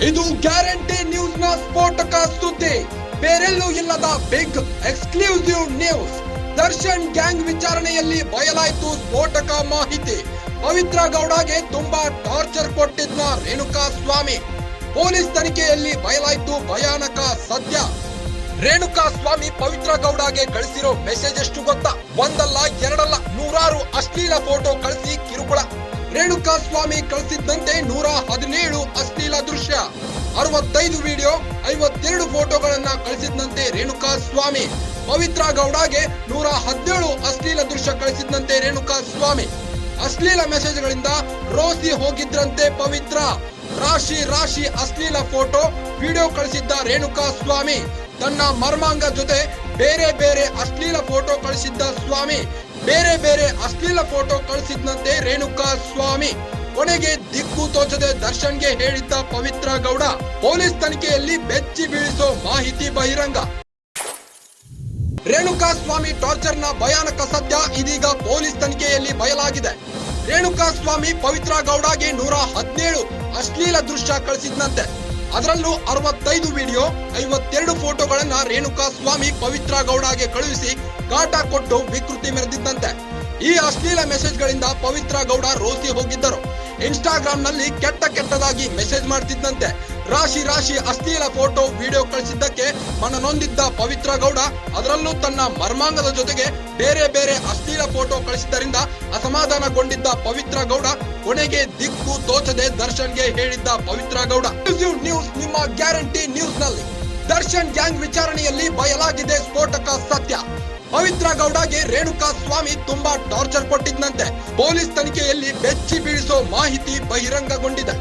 ಇದು guarantee news ನ ಸ್ಫೋಟಕ ಸುದ್ದಿ. ಬೇರೆಲ್ಲೂ ಇಲ್ಲದ big exclusive news. Darshan gang ವಿಚಾರಣೆಯಲ್ಲಿ ಬಯಲಾಯಿತು ಸ್ಫೋಟಕ ಮಾಹಿತಿ. ಪವಿತ್ರ ಗೌಡಗೆ ತುಂಬಾ ಟಾರ್ಚರ್ ಕೊಟ್ಟಿದ್ದ ರೇಣುಕಾ ಸ್ವಾಮಿ. ಪೊಲೀಸ್ ತನಿಖೆಯಲ್ಲಿ ಬಯಲಾಯಿತು ಭಯಾನಕ ಸತ್ಯ. ರೇಣುಕಾ ಸ್ವಾಮಿ ಪವಿತ್ರ ಗೌಡಗೆ ಕಳಿಸಿರೋ ಮೆಸೇಜ್ ಎಷ್ಟು ಗೊತ್ತಾ? ಒಂದಲ್ಲ ಎರಡಲ್ಲ, ನೂರಾರು ಅಶ್ಲೀಲ ಫೋಟೋ ಕಳಿಸಿ ಕಿರುಕುಳ. ರೇಣುಕಾ ಸ್ವಾಮಿ ಕಳಿಸಿದ್ದಂತೆ 117 ಅಶ್ಲೀಲ ದೃಶ್ಯ, 65 ವಿಡಿಯೋ, 52 ಫೋಟೋಗಳನ್ನ ಕಳಿಸಿದ್ದಂತೆ ರೇಣುಕಾ ಸ್ವಾಮಿ. ಪವಿತ್ರ ಗೌಡಗೆ 117 ಅಶ್ಲೀಲ ದೃಶ್ಯ ಕಳಿಸಿದ್ದಂತೆ ರೇಣುಕಾ ಸ್ವಾಮಿ. ಅಶ್ಲೀಲ ಮೆಸೇಜ್ಗಳಿಂದ ರೋಸಿ ಹೋಗಿದ್ರಂತೆ ಪವಿತ್ರ. ರಾಶಿ ಅಶ್ಲೀಲ ಫೋಟೋ ವಿಡಿಯೋ ಕಳಿಸಿದ್ದ ರೇಣುಕಾ ಸ್ವಾಮಿ. ತನ್ನ ಮರ್ಮಾಂಗ ಜೊತೆ ಬೇರೆ ಬೇರೆ ಅಶ್ಲೀಲ ಫೋಟೋ ಕಳಿಸಿದ್ದ ಸ್ವಾಮಿ. ಬೇರೆ ಬೇರೆ ಅಶ್ಲೀಲ ಫೋಟೋ ಕಳಿಸಿದ್ದಂತೆ ರೇಣುಕಾ ಸ್ವಾಮಿ. ಕೊನೆಗೆ ದಿಕ್ಕು ತೋಚದೆ ದರ್ಶನ್ಗೆ ಹೇಳಿದ್ದ ಪವಿತ್ರ ಗೌಡ. ಪೊಲೀಸ್ ತನಿಖೆಯಲ್ಲಿ ಬೆಚ್ಚಿ ಬೀಳಿಸೋ ಮಾಹಿತಿ ಬಹಿರಂಗ. ರೇಣುಕಾ ಸ್ವಾಮಿ ಟಾರ್ಚರ್ನ ಭಯಾನಕ ಸತ್ಯ ಇದೀಗ ಪೊಲೀಸ್ ತನಿಖೆಯಲ್ಲಿ ಬಯಲಾಗಿದೆ. ರೇಣುಕಾ ಸ್ವಾಮಿ ಪವಿತ್ರ ಗೌಡಗೆ 117 ಅಶ್ಲೀಲ ದೃಶ್ಯ ಕಳಿಸಿದ್ದಂತೆ. ಅದರಲ್ಲೂ 65 ವಿಡಿಯೋ, 52 ಫೋಟೋಗಳನ್ನ ರೇಣುಕಾ ಸ್ವಾಮಿ ಪವಿತ್ರ ಗೌಡಗೆ ಕಳುಹಿಸಿ ಕಾಟ ಕೊಟ್ಟು ವಿಕೃತಿ ಮೆರೆದಿದ್ದಂತೆ. ಈ ಅಶ್ಲೀಲ ಮೆಸೇಜ್ಗಳಿಂದ ಪವಿತ್ರ ಗೌಡ ರೋಸಿ ಹೋಗಿದ್ದರು. ಇನ್ಸ್ಟಾಗ್ರಾಮ್ ನಲ್ಲಿ ಕೆಟ್ಟದಾಗಿ ಮೆಸೇಜ್ ಮಾಡ್ತಿದ್ದಂತೆ. ರಾಶಿ ಅಶ್ಲೀಲ ಫೋಟೋ ವಿಡಿಯೋ ಕಳಿಸಿದ್ದಕ್ಕೆ ಮನನೊಂದಿದ್ದ ಪವಿತ್ರ ಗೌಡ, ಅದರಲ್ಲೂ ತನ್ನ ಮರ್ಮಾಂಗದ ಜೊತೆಗೆ ಬೇರೆ ಬೇರೆ ಅಶ್ಲೀಲ ಫೋಟೋ ಕಳಿಸಿದ್ದರಿಂದ ಅಸಮಾಧಾನಗೊಂಡಿದ್ದ ಪವಿತ್ರ ಗೌಡ. ಕೊನೆಗೆ ದಿಕ್ಕು ತೋಚದೆ ದರ್ಶನ್ಗೆ ಹೇಳಿದ್ದ ಪವಿತ್ರ ಗೌಡ. ನ್ಯೂಸ್ ನಿಮ್ಮ ಗ್ಯಾರಂಟಿ ನ್ಯೂಸ್ ನಲ್ಲಿ ದರ್ಶನ್ ಗ್ಯಾಂಗ್ ವಿಚಾರಣೆಯಲ್ಲಿ ಬಯಲಾಗಿದೆ ಸ್ಫೋಟಕ ಸತ್ಯ. ಪವಿತ್ರ ಗೌಡಗೆ ರೇಣುಕಾ ಸ್ವಾಮಿ ತುಂಬಾ ಟಾರ್ಚರ್ ಕೊಟ್ಟಿದ್ದಂತೆ. ಪೊಲೀಸ್ ತನಿಖೆಯಲ್ಲಿ ಬೆಚ್ಚಿ ಬೀಳಿಸೋ ಮಾಹಿತಿ ಬಹಿರಂಗಗೊಂಡಿದೆ.